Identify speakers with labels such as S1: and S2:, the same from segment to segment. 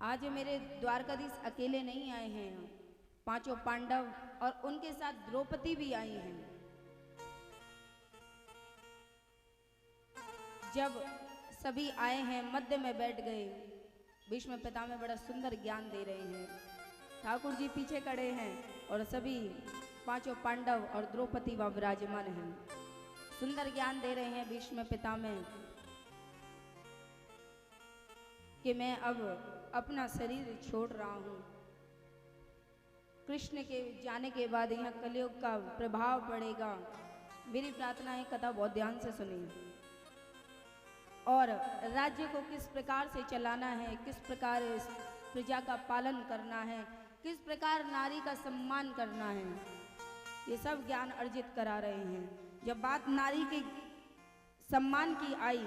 S1: आज मेरे द्वारकाधीश अकेले नहीं आए हैं, पांचों पांडव और उनके साथ द्रौपदी भी आई हैं। जब सभी आए हैं, मध्य में बैठ गए, भीष्म पितामह बड़ा सुंदर ज्ञान दे रहे हैं। ठाकुर जी पीछे खड़े हैं और सभी पांचों पांडव और द्रौपदी वहां विराजमान हैं। सुंदर ज्ञान दे रहे हैं भीष्म पितामह कि मैं अब अपना शरीर छोड़ रहा हूं। कृष्ण के जाने के बाद यहाँ कलयुग का प्रभाव पड़ेगा। मेरी प्रार्थना है कथा बहुत ध्यान से सुनिए। और राज्य को किस प्रकार से चलाना है, किस प्रकार प्रजा का पालन करना है, किस प्रकार नारी का सम्मान करना है, ये सब ज्ञान अर्जित करा रहे हैं। जब बात नारी के सम्मान की आई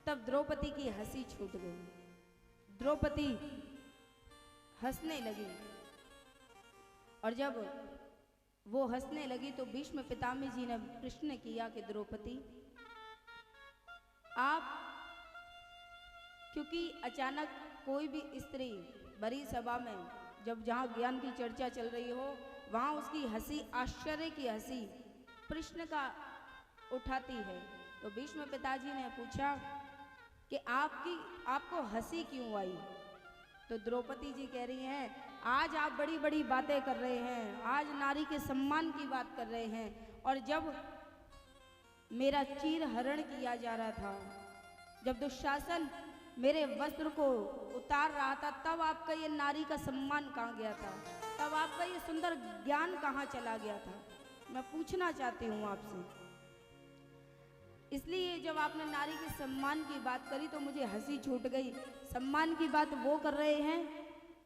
S1: तब द्रौपदी की हंसी छूट गई। द्रौपदी हंसने लगी और जब वो हंसने लगी तो भीष्म पितामह जी ने प्रश्न किया कि द्रौपदी आप, क्योंकि अचानक कोई भी स्त्री बड़ी सभा में जब जहाँ ज्ञान की चर्चा चल रही हो वहाँ उसकी हंसी, आश्चर्य की हंसी प्रश्न का उठाती है। तो भीष्म पिताजी ने पूछा कि आपको हंसी क्यों आई? तो द्रौपदी जी कह रही हैं, आज आप बड़ी बड़ी बातें कर रहे हैं, आज नारी के सम्मान की बात कर रहे हैं, और जब मेरा चीर हरण किया जा रहा था, जब दुशासन मेरे वस्त्र को उतार रहा था, तब आपका ये नारी का सम्मान कहाँ गया था? तब आपका ये सुंदर ज्ञान कहाँ चला गया था? मैं पूछना चाहती हूँ आपसे। इसलिए जब आपने नारी के सम्मान की बात करी तो मुझे हंसी छूट गई। सम्मान की बात वो कर रहे हैं,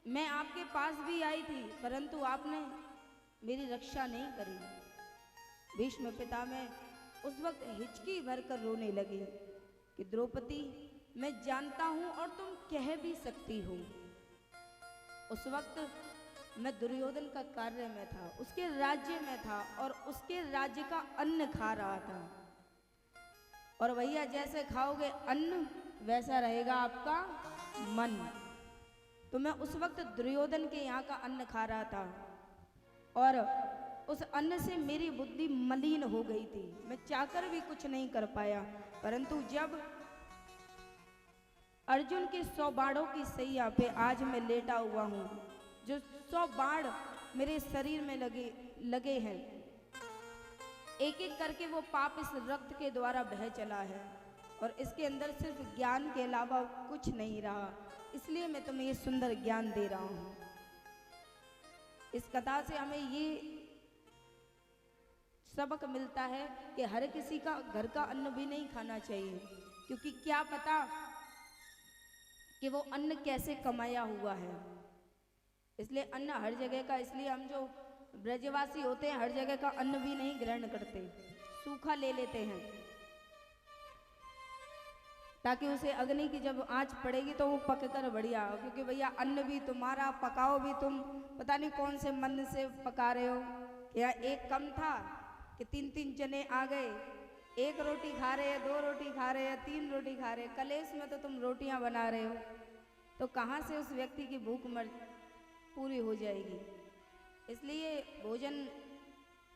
S1: मैं आपके पास भी आई थी परंतु आपने मेरी रक्षा नहीं करी। भीष्म पितामह उस वक्त हिचकी भरकर रोने लगे कि द्रौपदी मैं जानता हूं और तुम कह भी सकती हो। उस वक्त मैं दुर्योधन का कार्य में था, उसके राज्य में था और उसके राज्य का अन्न खा रहा था, और भैया जैसे खाओगे अन्न वैसा रहेगा आपका मन। तो मैं उस वक्त दुर्योधन के यहाँ का अन्न खा रहा था और उस अन्न से मेरी बुद्धि मलिन हो गई थी, मैं चाहकर भी कुछ नहीं कर पाया। परंतु जब अर्जुन के 100 बाणों की सैया पे आज मैं लेटा हुआ हूँ, जो 100 बाण मेरे शरीर में लगे हैं, एक एक करके वो पाप इस रक्त के द्वारा बह चला है और इसके अंदर सिर्फ ज्ञान के अलावा कुछ नहीं रहा। इसलिए मैं तुम्हें ये सुंदर ज्ञान दे रहा हूँ। इस कथा से हमें ये सबक मिलता है कि हर किसी का घर का अन्न भी नहीं खाना चाहिए, क्योंकि क्या पता कि वो अन्न कैसे कमाया हुआ है। इसलिए अन्न हर जगह का, इसलिए हम जो ब्रजवासी होते हैं हर जगह का अन्न भी नहीं ग्रहण करते, सूखा ले लेते हैं ताकि उसे अग्नि की जब आंच पड़ेगी तो वो पककर बढ़िया हो। क्योंकि भैया अन्न भी तुम्हारा, पकाओ भी तुम, पता नहीं कौन से मन से पका रहे हो। या एक कम था कि 3-3 जने आ गए, एक रोटी खा रहे हैं, 2 रोटी खा रहे हैं, 3 रोटी खा रहे हैं, कलेश में तो तुम रोटियां बना रहे हो, तो कहाँ से उस व्यक्ति की भूख पूरी हो जाएगी। इसलिए भोजन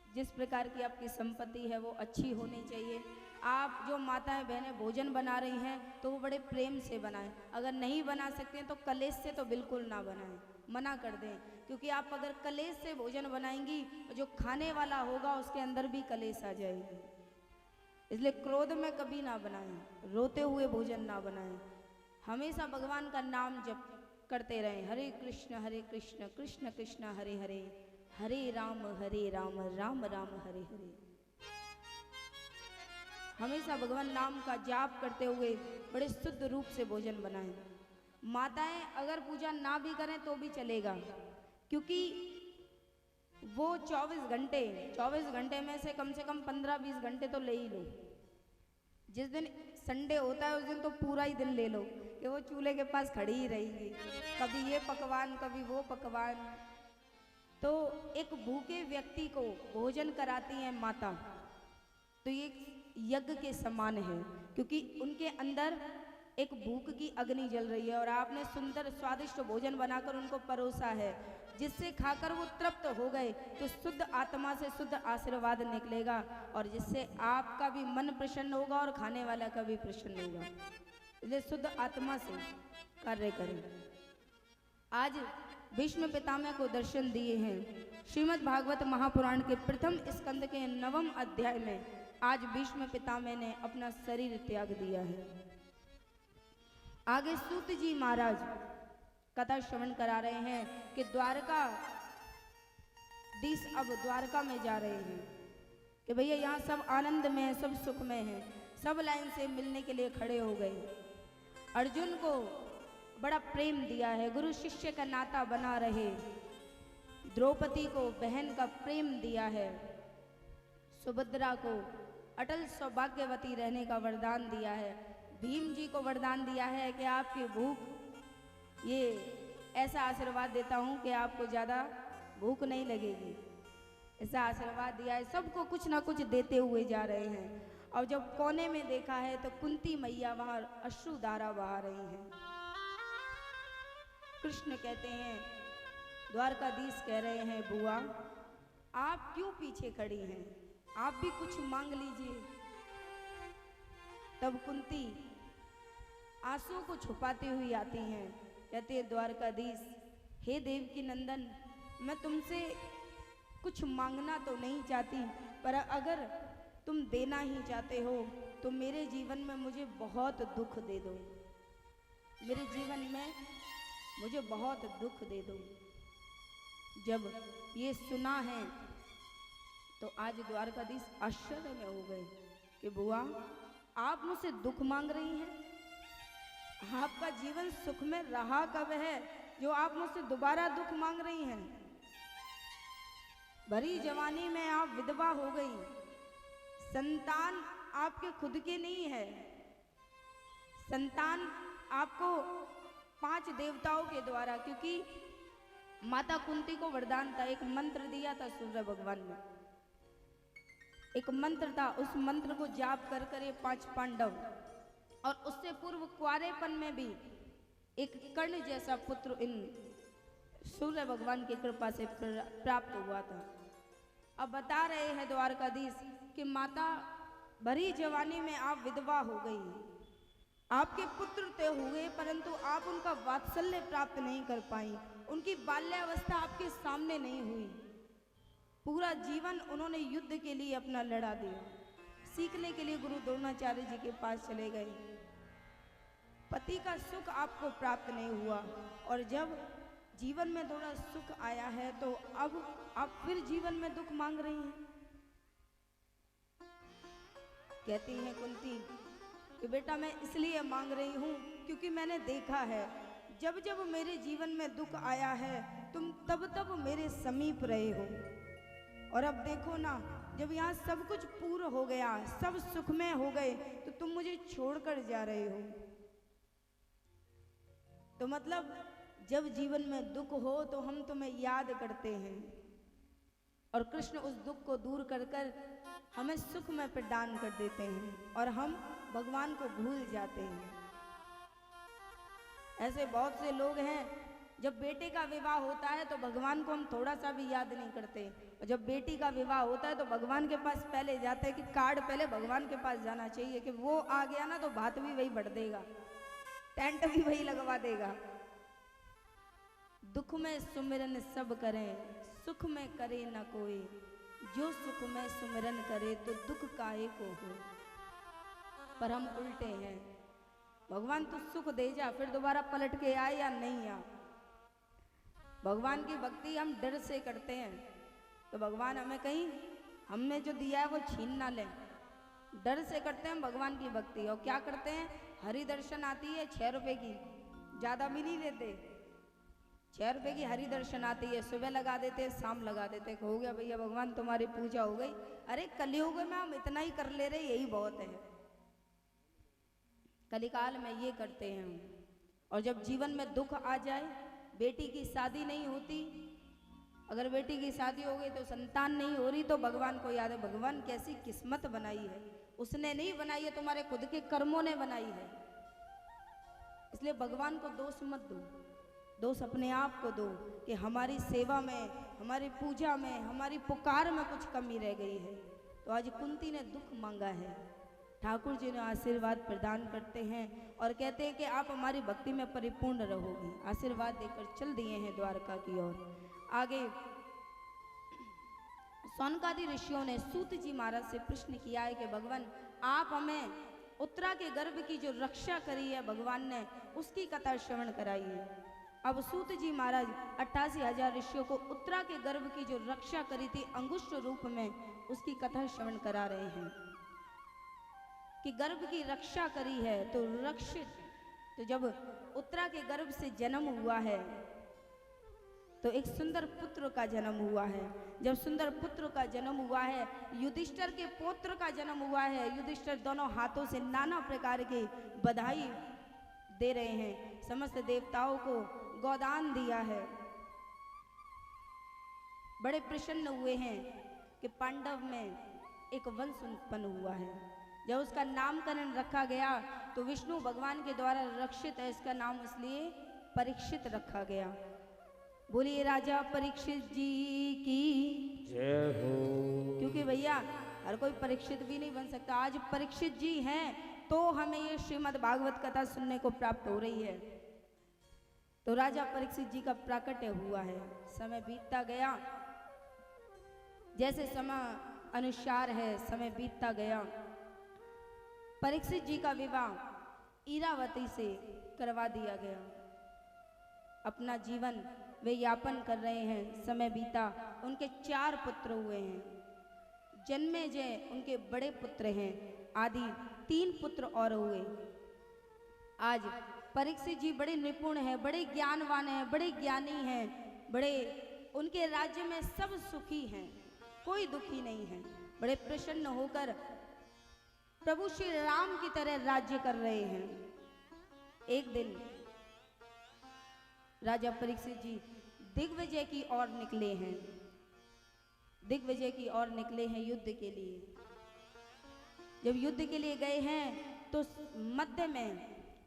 S1: जिस प्रकार की आपकी संपत्ति है वो अच्छी होनी चाहिए। आप जो माताएं बहनें भोजन बना रही हैं तो वो बड़े प्रेम से बनाएं, अगर नहीं बना सकते हैं तो कलेश से तो बिल्कुल ना बनाएं, मना कर दें। क्योंकि आप अगर कलेश से भोजन बनाएंगी तो जो खाने वाला होगा उसके अंदर भी कलेश आ जाएगी। इसलिए क्रोध में कभी ना बनाएं, रोते हुए भोजन ना बनाएं, हमेशा भगवान का नाम जप करते रहें। हरे कृष्ण कृष्ण कृष्ण हरे हरे, हरे राम राम राम हरे हरे। हमेशा भगवान नाम का जाप करते हुए बड़े शुद्ध रूप से भोजन बनाएं। माताएं अगर पूजा ना भी करें तो भी चलेगा, क्योंकि वो 24 घंटे में से कम 15-20 घंटे तो ले ही लो। जिस दिन संडे होता है उस दिन तो पूरा ही दिन ले लो कि वो चूल्हे के पास खड़ी ही रहेंगी, कभी ये पकवान कभी वो पकवान। तो एक भूखे व्यक्ति को भोजन कराती हैं माता, तो ये यज्ञ के समान है, क्योंकि उनके अंदर एक भूख की अग्नि जल रही है और आपने सुंदर स्वादिष्ट भोजन बनाकर उनको परोसा है, जिससे खाकर वो तृप्त हो गए, तो शुद्ध आत्मा से शुद्ध आशीर्वाद निकलेगा और जिससे आपका भी मन प्रसन्न होगा और खाने वाला का भी प्रसन्न होगा। इसलिए शुद्ध आत्मा से कार्य करें। आज भीष्म पितामह को दर्शन दिए हैं। श्रीमद् भागवत महापुराण के प्रथम स्कंद के 9वें अध्याय में आज भीष्म पितामह ने अपना शरीर त्याग दिया है। आगे सूत जी महाराज कथा श्रवण करा रहे हैं कि द्वारका दीस अब द्वारका में जा रहे हैं कि भैया यहाँ सब आनंद में है, सब सुख में है, सब लाइन से मिलने के लिए खड़े हो गए। अर्जुन को बड़ा प्रेम दिया है, गुरु शिष्य का नाता बना रहे। द्रौपदी को बहन का प्रेम दिया है। सुभद्रा को अटल सौभाग्यवती रहने का वरदान दिया है। भीम जी को वरदान दिया है कि आपकी भूख, ये ऐसा आशीर्वाद देता हूँ कि आपको ज़्यादा भूख नहीं लगेगी, ऐसा आशीर्वाद दिया है। सबको कुछ ना कुछ देते हुए जा रहे हैं। और जब कोने में देखा है तो कुंती मैया वहाँ अश्रुधारा बहा रही हैं। कृष्ण कहते हैं, द्वारकाधीश कह रहे हैं, बुआ आप क्यों पीछे खड़ी हैं, आप भी कुछ मांग लीजिए। तब कुंती आंसुओं को छुपाती हुई आती हैं, कहती है, द्वारकाधीश हे देव की नंदन, मैं तुमसे कुछ मांगना तो नहीं चाहती, पर अगर तुम देना ही चाहते हो तो मेरे जीवन में मुझे बहुत दुख दे दो, मेरे जीवन में मुझे बहुत दुख दे दो। जब ये सुना है तो आज द्वारकाधीश आश्चर्य में हो गए कि बुआ आप मुझसे दुख मांग रही हैं, आपका जीवन सुख में रहा कब है जो आप मुझसे दोबारा दुख मांग रही हैं। भरी जवानी में आप विधवा हो गई, संतान आपके खुद के नहीं है, संतान आपको 5 देवताओं के द्वारा, क्योंकि माता कुंती को वरदान था, एक मंत्र दिया था सूर्य भगवान ने, एक मंत्र था, उस मंत्र को जाप कर कर ये 5 पांडव, और उससे पूर्व कुआरेपन में भी एक कर्ण जैसा पुत्र इन सूर्य भगवान की कृपा से प्राप्त हुआ था। अब बता रहे हैं द्वारकाधीश कि माता भरी जवानी में आप विधवा हो गई, आपके पुत्र तो हुए परंतु आप उनका वात्सल्य प्राप्त नहीं कर पाई, उनकी बाल्यावस्था आपके सामने नहीं हुई। पूरा जीवन उन्होंने युद्ध के लिए अपना लड़ा दिया, सीखने के लिए गुरु द्रोणाचार्य जी के पास चले गए। पति का सुख आपको प्राप्त नहीं हुआ और जब जीवन में थोड़ा सुख आया है तो अब आप फिर जीवन में दुख मांग रही हैं। कहती हैं कुंती कि बेटा मैं इसलिए मांग रही हूँ क्योंकि मैंने देखा है जब जब मेरे जीवन में दुख आया है तुम तब तब मेरे समीप रहे हो, और अब देखो ना जब यहाँ सब कुछ पूर्ण हो गया, सब सुखमय हो गए, तो तुम मुझे छोड़कर जा रहे हो। तो मतलब जब जीवन में दुख हो तो हम तुम्हें याद करते हैं और कृष्ण उस दुख को दूर कर कर हमें सुख में प्रदान कर देते हैं और हम भगवान को भूल जाते हैं। ऐसे बहुत से लोग हैं, जब बेटे का विवाह होता है तो भगवान को हम थोड़ा सा भी याद नहीं करते, और जब बेटी का विवाह होता है तो भगवान के पास पहले जाते हैं कि कार्ड पहले भगवान के पास जाना चाहिए कि वो आ गया ना तो भात भी वही बढ़ देगा, टेंट भी वही लगवा देगा। दुख में सुमिरन सब करें, सुख में करे न कोई, जो सुख में सुमिरन करे तो दुख काहे को हो। पर हम उल्टे हैं, भगवान तू सुख दे जा, फिर दोबारा पलट के आए या नहीं आ। भगवान की भक्ति हम डर से करते हैं तो भगवान हमें कहीं हमने जो दिया है वो छीन ना ले, डर से करते हैं भगवान की भक्ति। और क्या करते हैं, हरि दर्शन आती है 6 रुपए की, ज़्यादा भी नहीं लेते, 6 रुपए की हरि दर्शन आती है, सुबह लगा देते, शाम लगा देते, हो गया भैया भगवान तुम्हारी पूजा हो गई। अरे कलयुग में हम इतना ही कर ले रहे, यही बहुत है। कलिकाल में ये करते हैं हम। और जब जीवन में दुख आ जाए, बेटी की शादी नहीं होती, अगर बेटी की शादी हो गई तो संतान नहीं हो रही, तो भगवान को याद है, भगवान कैसी किस्मत बनाई है, उसने नहीं बनाई है, तुम्हारे खुद के कर्मों ने बनाई है। इसलिए भगवान को दोष मत दो, दोष अपने आप को दो कि हमारी सेवा में, हमारी पूजा में, हमारी पुकार में कुछ कमी रह गई है। तो आज कुंती ने दुख मांगा है, ठाकुर जी ने आशीर्वाद प्रदान करते हैं और कहते हैं कि आप हमारी भक्ति में परिपूर्ण रहोगे। आशीर्वाद देकर चल दिए हैं द्वारका की ओर। आगे सौनकादि ऋषियों ने सूत जी महाराज से प्रश्न किया है कि भगवान आप हमें उत्तरा के गर्भ की जो रक्षा करी है भगवान ने, उसकी कथा श्रवण कराइए। अब सूत जी महाराज 88,000 ऋषियों को उत्तरा के गर्भ की जो रक्षा करी थी अंगुष्ठ रूप में, उसकी कथा श्रवण करा रहे हैं कि गर्भ की रक्षा करी है तो रक्षित। तो जब उत्तरा के गर्भ से जन्म हुआ है तो एक सुंदर पुत्र का जन्म हुआ है। जब सुंदर पुत्र का जन्म हुआ है, युधिष्ठिर के पुत्र का जन्म हुआ है। युधिष्ठिर दोनों हाथों से नाना प्रकार की बधाई दे रहे हैं, समस्त देवताओं को गोदान दिया है। बड़े प्रसन्न हुए हैं कि पांडव में एक वंश उत्पन्न हुआ है। जब उसका नामकरण रखा गया तो विष्णु भगवान के द्वारा रक्षित है, इसका नाम इसलिए परीक्षित रखा गया। बोलिए राजा परीक्षित जी की
S2: जय हो।
S1: क्योंकि भैया हर कोई परीक्षित भी नहीं बन सकता। आज परीक्षित जी हैं तो हमें ये श्रीमद् भागवत कथा सुनने को प्राप्त हो रही है। तो राजा परीक्षित जी का प्राकट्य हुआ है। समय बीतता गया, जैसे समय अनुसार है समय बीतता गया। परीक्षित जी का विवाह इरावती से करवा दिया गया। अपना जीवन वे यापन कर रहे हैं। समय बीता, उनके 4 पुत्र हुए हैं। जन्मेजय उनके बड़े पुत्र हैं, आदि 3 पुत्र और हुए। आज परीक्षित जी बड़े निपुण हैं, बड़े ज्ञानवान हैं, बड़े ज्ञानी हैं, बड़े उनके राज्य में सब सुखी हैं, कोई दुखी नहीं है। बड़े प्रसन्न होकर प्रभु श्री राम की तरह राज्य कर रहे हैं। एक दिन राजा परीक्षित जी दिग्विजय की ओर निकले हैं। दिग्विजय की ओर निकले हैं युद्ध के लिए। जब युद्ध के लिए गए हैं तो मध्य में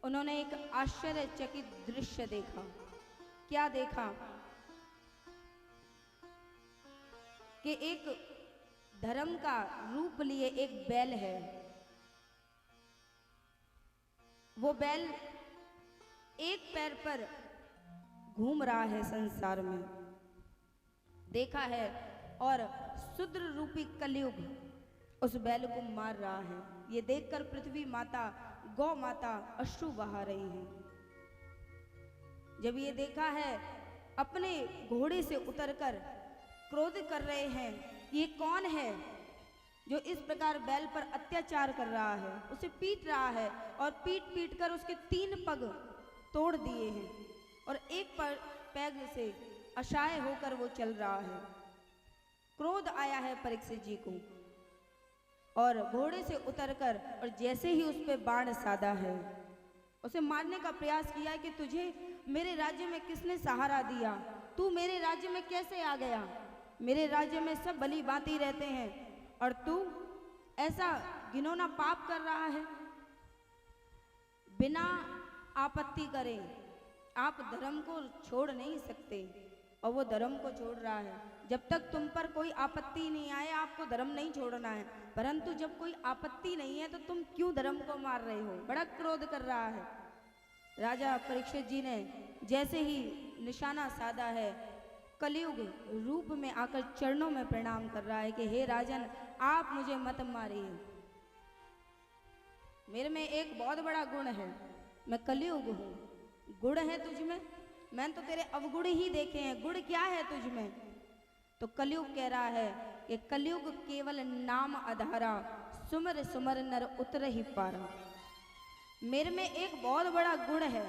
S1: उन्होंने एक आश्चर्यचकित दृश्य देखा। क्या देखा कि एक धर्म का रूप लिए एक बैल है। वो बैल एक पैर पर घूम रहा है संसार में, देखा है, और शूद्र रूपी कलयुग उस बैल को मार रहा है। ये देखकर पृथ्वी माता, गौ माता अश्रु बहा रही है। जब ये देखा है, अपने घोड़े से उतरकर क्रोध कर रहे हैं, ये कौन है जो इस प्रकार बैल पर अत्याचार कर रहा है, उसे पीट रहा है और पीट पीट कर उसके 3 पग तोड़ दिए हैं और एक पैर से असहाय होकर वो चल रहा है। क्रोध आया है परीक्षित जी को और घोड़े से उतरकर और जैसे ही उस पर बाण साधा है, उसे मारने का प्रयास किया है कि तुझे मेरे राज्य में किसने सहारा दिया, तू मेरे राज्य में कैसे आ गया, मेरे राज्य में सब भली भांति रहते हैं और तू ऐसा घिनौना पाप कर रहा है। बिना आपत्ति करे आप धर्म को छोड़ नहीं सकते और वो धर्म को छोड़ रहा है। जब तक तुम पर कोई आपत्ति नहीं आए आपको धर्म नहीं छोड़ना है, परंतु जब कोई आपत्ति नहीं है तो तुम क्यों धर्म को मार रहे हो। बड़ा क्रोध कर रहा है। राजा परीक्षित जी ने जैसे ही निशाना साधा है, कलयुग रूप में आकर चरणों में प्रणाम कर रहा है कि हे राजन, आप मुझे मत मारिए। मेरे में एक बहुत बड़ा गुण है, मैं कलयुग हूँ। गुण है तुझ में, मैंने तो तेरे अवगुण ही देखे हैं, गुण क्या है तुझ में। तो कलयुग कह रहा है कि कलयुग केवल नाम आधारा, सुमर सुमर नर उतर ही पारा। मेरे में एक बहुत बड़ा गुण है।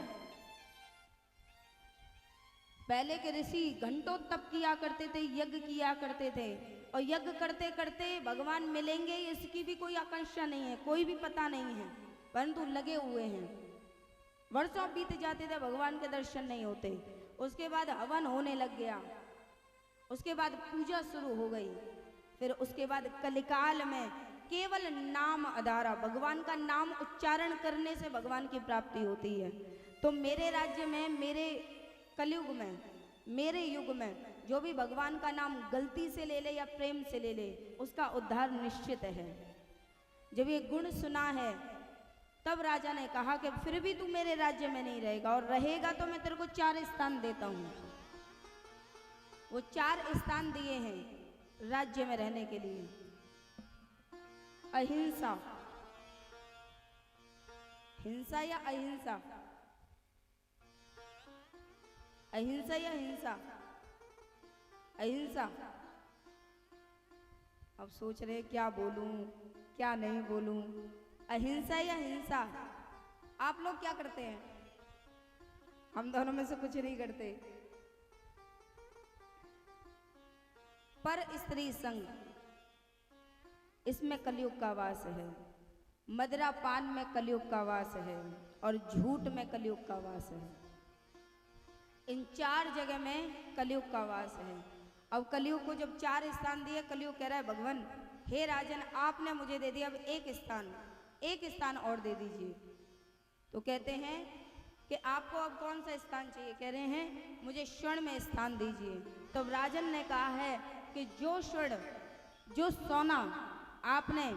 S1: पहले के ऋषि घंटों तप किया करते थे, यज्ञ किया करते थे और यज्ञ करते करते भगवान मिलेंगे इसकी भी कोई आकांक्षा नहीं है, कोई भी पता नहीं है, परंतु लगे हुए हैं। वर्षों बीत जाते थे, भगवान के दर्शन नहीं होते। उसके बाद हवन होने लग गया, उसके बाद पूजा शुरू हो गई, फिर उसके बाद कलिकाल में केवल नाम आधारा, भगवान का नाम उच्चारण करने से भगवान की प्राप्ति होती है। तो मेरे राज्य में, मेरे कलयुग में, मेरे युग में जो भी भगवान का नाम गलती से ले ले या प्रेम से ले ले, उसका उद्धार निश्चित है। जब ये गुण सुना है तब राजा ने कहा कि फिर भी तू मेरे राज्य में नहीं रहेगा, और रहेगा तो मैं तेरे को 4 स्थान देता हूं। वो 4 स्थान दिए हैं राज्य में रहने के लिए। अहिंसा, हिंसा या अहिंसा, अहिंसा या हिंसा, अहिंसा। अब सोच रहे क्या बोलूं क्या नहीं बोलूं, अहिंसा या हिंसा। आप लोग क्या करते हैं? हम दोनों में से कुछ नहीं करते। पर स्त्री संग, इसमें कलयुग का वास है। मदिरा पान में कलयुग का वास है, और झूठ में कलयुग का वास है। इन 4 जगह में कलयुग का वास है। अब कलयुग को जब 4 स्थान दिए, कलयुग कह रहा है भगवान हे राजन, आपने मुझे दे दिया, अब एक स्थान और दे दीजिए। तो कहते हैं कि आपको अब कौन सा स्थान चाहिए? कह रहे हैं मुझे स्वर्ण में स्थान दीजिए। तो राजन ने कहा है कि जो स्वर्ण, जो सोना आपने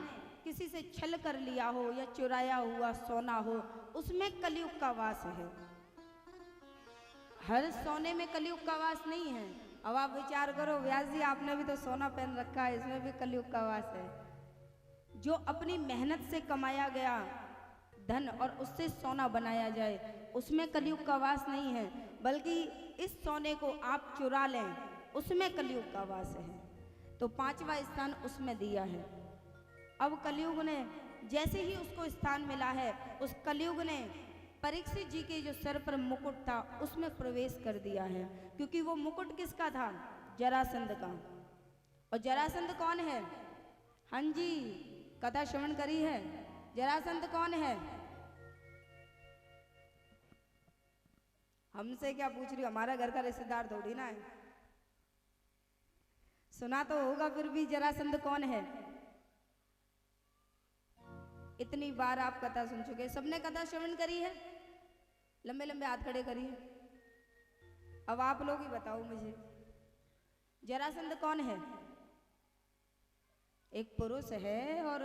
S1: किसी से छल कर लिया हो या चुराया हुआ सोना हो, उसमें कलयुग का वास है। हर सोने में कलयुग का वास नहीं है। अब आप विचार करो व्यास जी, आपने भी तो सोना पहन रखा है, इसमें भी कलयुग का वास है। जो अपनी मेहनत से कमाया गया धन और उससे सोना बनाया जाए, उसमें कलयुग का वास नहीं है, बल्कि इस सोने को आप चुरा लें, उसमें कलयुग का वास है। तो 5वां स्थान उसमें दिया है। अब कलयुग ने जैसे ही उसको स्थान मिला है, उस कलयुग ने परीक्षित जी के जो सर पर मुकुट था उसमें प्रवेश कर दिया है। क्योंकि वो मुकुट किसका था? जरासंध का। और जरासंध कौन है? हाँ जी, कथा श्रवण करी है। जरासंध कौन है? हमसे क्या पूछ रही हो? हमारा घर का रिश्तेदार थोड़ी ना है। सुना तो होगा, फिर भी जरासंध कौन है? इतनी बार आप कथा सुन चुके, सबने कथा श्रवण करी है? लंबे लंबे हाथ खड़े करिए। अब आप लोग ही बताओ मुझे, जरासंध कौन है? एक पुरुष है और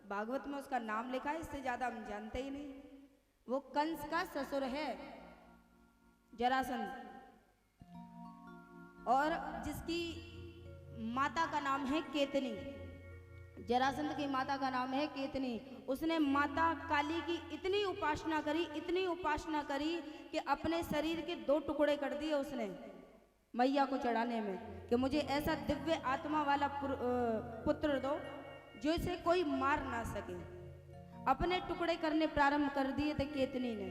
S1: भागवत में उसका नाम लिखा है, इससे ज्यादा हम जानते ही नहीं। वो कंस का ससुर है जरासंध, और जिसकी माता का नाम है केतनी। जरासंध की माता का नाम है केतनी। उसने माता काली की इतनी उपासना करी, इतनी उपासना करी कि अपने शरीर के 2 टुकड़े कर दिए उसने मैया को चढ़ाने में, कि मुझे ऐसा दिव्य आत्मा वाला पुत्र दो जो इसे कोई मार ना सके। अपने टुकड़े करने प्रारंभ कर दिए थे केतनी ने,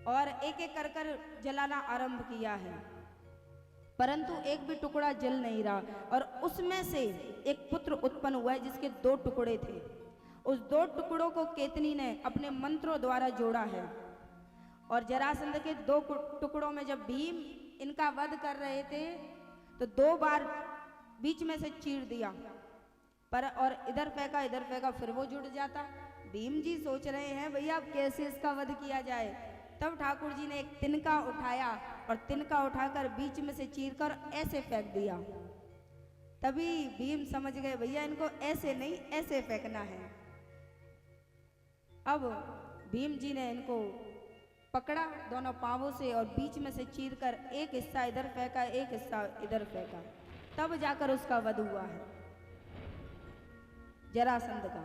S1: और एक एक कर कर जलाना आरंभ किया है, परंतु एक भी टुकड़ा जल नहीं रहा। और उसमें से एक पुत्र उत्पन्न हुआ है जिसके 2 टुकड़े थे। उस 2 टुकड़ों को केतनी ने अपने मंत्रों द्वारा जोड़ा है। और जरासंध के 2 टुकड़ों में जब भीम इनका वध कर रहे थे तो 2 बार बीच में से चीर दिया, पर और इधर फेंका, फिर वो जुड़ जाता। भीम जी सोच रहे हैं भैया अब कैसे इसका वध किया जाए। तब ठाकुर जी ने एक तिनका उठाया और तिनका उठाकर बीच में से चीरकर ऐसे फेंक दिया। तभी भीम समझ गए भैया इनको ऐसे नहीं ऐसे फेंकना है। अब भीम जी ने इनको पकड़ा दोनों पांवों से और बीच में से चीरकर एक हिस्सा इधर फेंका, एक हिस्सा इधर फेंका, तब जाकर उसका वध हुआ है जरासंध का।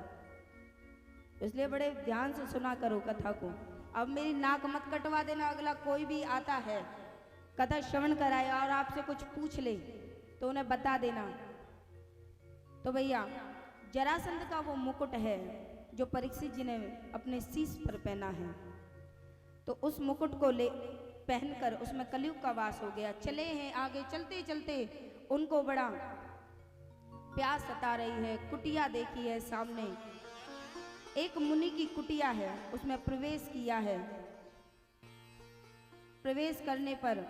S1: इसलिए बड़े ध्यान से सुना करो कथा को। अब मेरी नाक मत कटवा देना, अगला कोई भी आता है कथा श्रवण कराए और आपसे कुछ पूछ ले तो उन्हें बता देना। तो भैया जरासंध का वो मुकुट है जो परीक्षित जी ने अपने शीश पर पहना है, तो उस मुकुट को ले पहनकर उसमें कलयुग का वास हो गया। चले हैं आगे, चलते चलते उनको बड़ा प्यास सता रही है। कुटिया देखी है सामने, एक मुनि की कुटिया है, उसमें प्रवेश किया है। प्रवेश करने पर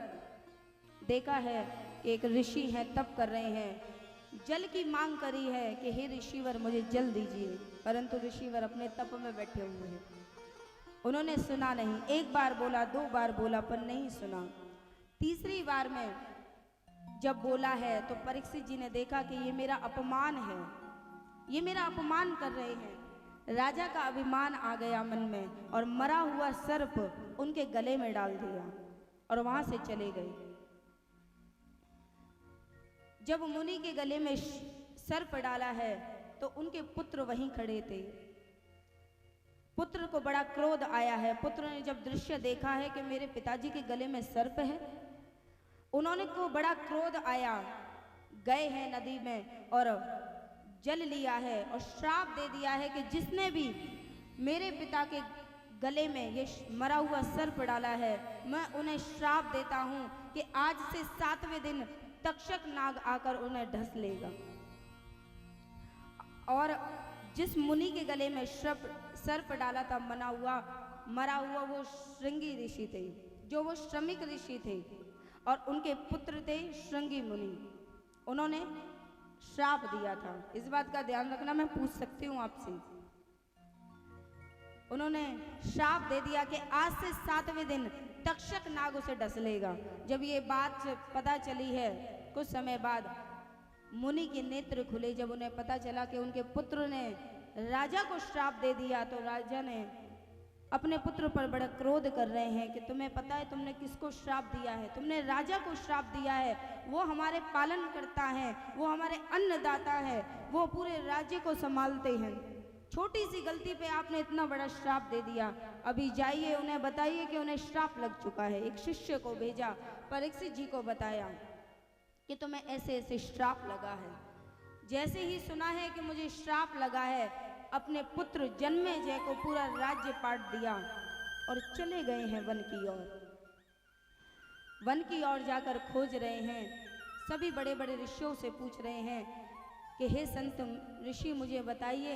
S1: देखा है कि एक ऋषि है, तप कर रहे हैं। जल की मांग करी है कि हे ऋषिवर मुझे जल दीजिए, परंतु ऋषिवर अपने तप में बैठे हुए हैं। उन्होंने सुना नहीं। एक बार बोला, 2 बार बोला, पर नहीं सुना। तीसरी बार में जब बोला है तो परीक्षित जी ने देखा कि ये मेरा अपमान है, ये मेरा अपमान कर रहे हैं। राजा का अभिमान आ गया मन में और मरा हुआ सर्प उनके गले में डाल दिया और वहां से चले गए। जब मुनि के गले में सर्प डाला है तो उनके पुत्र वहीं खड़े थे। पुत्र को बड़ा क्रोध आया है। पुत्र ने जब दृश्य देखा है कि मेरे पिताजी के गले में सर्प है, उन्होंने को बड़ा क्रोध आया, गए हैं नदी में और जल लिया है और श्राप दे दिया है कि जिसने भी मेरे पिता के गले में ये मरा हुआ सर्प डाला है, मैं उन्हें श्राप देता हूं कि आज से 7वें दिन तक्षक नाग आकर उन्हें ढस लेगा। और जिस मुनि के गले में सर्प डाला था मरा हुआ वो श्रृंगी ऋषि थे, जो वो श्रमिक ऋषि थे और उनके पुत्र थे श्रृंगी मुनि। उन्होंने श्राप दिया था। इस बात का ध्यान रखना, मैं पूछ सकती हूँ आपसे। उन्होंने श्राप दे दिया कि आज से 7वें दिन तक्षक नाग उसे डस लेगा। जब ये बात पता चली है, कुछ समय बाद मुनि के नेत्र खुले। जब उन्हें पता चला कि उनके पुत्र ने राजा को श्राप दे दिया, तो राजा ने अपने पुत्र पर बड़ा क्रोध कर रहे हैं कि तुम्हें पता है तुमने किसको श्राप दिया है? तुमने राजा को श्राप दिया है। वो हमारे पालन करता है, वो हमारे अन्नदाता है, वो पूरे राज्य को संभालते हैं। छोटी सी गलती पे आपने इतना बड़ा श्राप दे दिया। अभी जाइए उन्हें बताइए कि उन्हें श्राप लग चुका है। एक शिष्य को भेजा, परीक्षित जी को बताया कि तुम्हें ऐसे ऐसे श्राप लगा है। जैसे ही सुना है कि मुझे श्राप लगा है, अपने पुत्र जन्मेजय को पूरा राज्य पाट दिया और चले गए हैं वन की ओर। वन की ओर जाकर खोज रहे हैं, सभी बड़े बड़े ऋषियों से पूछ रहे हैं कि हे संत ऋषि, मुझे बताइए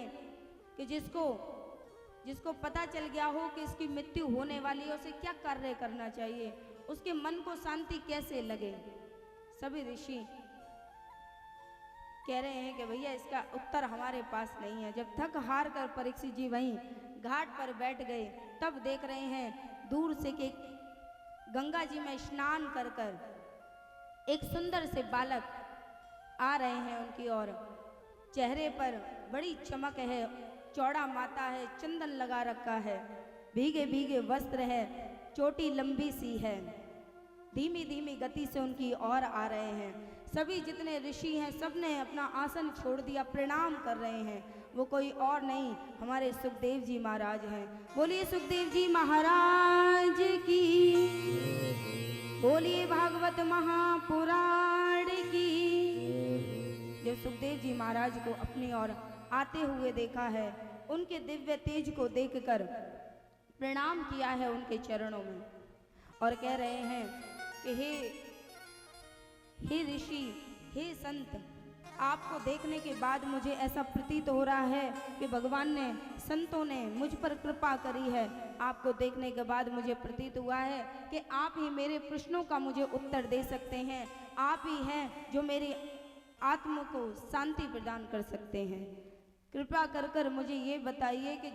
S1: कि जिसको पता चल गया हो कि इसकी मृत्यु होने वाली है, उसे क्या कार्य करना चाहिए, उसके मन को शांति कैसे लगे। सभी ऋषि कह रहे हैं कि भैया इसका उत्तर हमारे पास नहीं है। जब थक हार कर परीक्षित जी वहीं घाट पर बैठ गए, तब देख रहे हैं दूर से कि गंगा जी में स्नान कर कर एक सुंदर से बालक आ रहे हैं उनकी ओर। चेहरे पर बड़ी चमक है, चौड़ा माथा है, चंदन लगा रखा है, भीगे भीगे वस्त्र है, चोटी लंबी सी है। धीमी धीमी गति से उनकी ओर आ रहे हैं। सभी जितने ऋषि हैं सबने अपना आसन छोड़ दिया, प्रणाम कर रहे हैं। वो कोई और नहीं, हमारे सुखदेव जी महाराज हैं। बोलिए सुखदेव जी महाराज की, बोलिए भागवत महापुराण की। जब सुखदेव जी महाराज को अपनी ओर आते हुए देखा है, उनके दिव्य तेज को देखकर प्रणाम किया है उनके चरणों में और कह रहे हैं कि हे ऋषि, हे संत, आपको देखने के बाद मुझे ऐसा प्रतीत हो रहा है कि भगवान ने, संतों ने मुझ पर कृपा करी है। आपको देखने के बाद मुझे प्रतीत हुआ है कि आप ही मेरे प्रश्नों का मुझे उत्तर दे सकते हैं। आप ही हैं जो मेरी आत्मा को शांति प्रदान कर सकते हैं। कृपा कर कर मुझे ये बताइए कि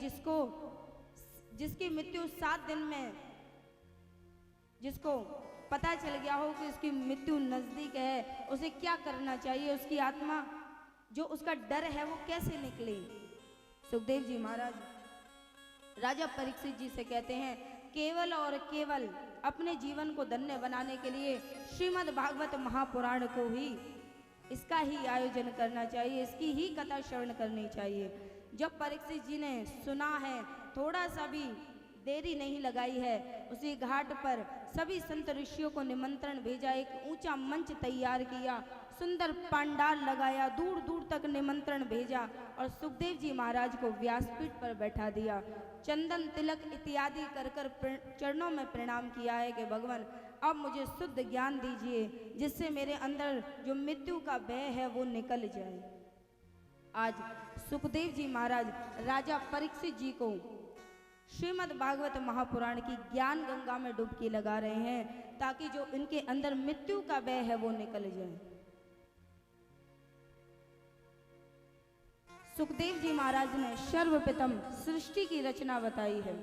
S1: जिसकी मृत्यु 7 दिन में, जिसको पता चल गया हो कि उसकी मृत्यु नजदीक है, उसे क्या करना चाहिए? उसकी आत्मा जो उसका डर है वो कैसे निकले? सुखदेव जी महाराज राजा परीक्षित जी से कहते हैं, केवल और केवल अपने जीवन को धन्य बनाने के लिए श्रीमद् भागवत महापुराण को ही, इसका ही आयोजन करना चाहिए, इसकी ही कथा श्रवण करनी चाहिए। जब परीक्षित जी ने सुना है, थोड़ा सा भी देरी नहीं लगाई है, उसी घाट पर सभी संत ऋषियों को निमंत्रण भेजा, एक ऊंचा मंच तैयार किया, सुंदर पंडाल लगाया, दूर दूर तक निमंत्रण भेजा और सुखदेव जी महाराज को व्यासपीठ पर बैठा दिया। चंदन तिलक इत्यादि कर कर चरणों में प्रणाम किया है कि भगवान अब मुझे शुद्ध ज्ञान दीजिए, जिससे मेरे अंदर जो मृत्यु का भय है वो निकल जाए। आज सुखदेव जी महाराज राजा परीक्षित जी को श्रीमद् भागवत महापुराण की ज्ञान गंगा में डुबकी लगा रहे हैं, ताकि जो इनके अंदर मृत्यु का भय है वो निकल जाए। सुखदेव जी महाराज ने सर्वप्रथम सृष्टि की रचना बताई है।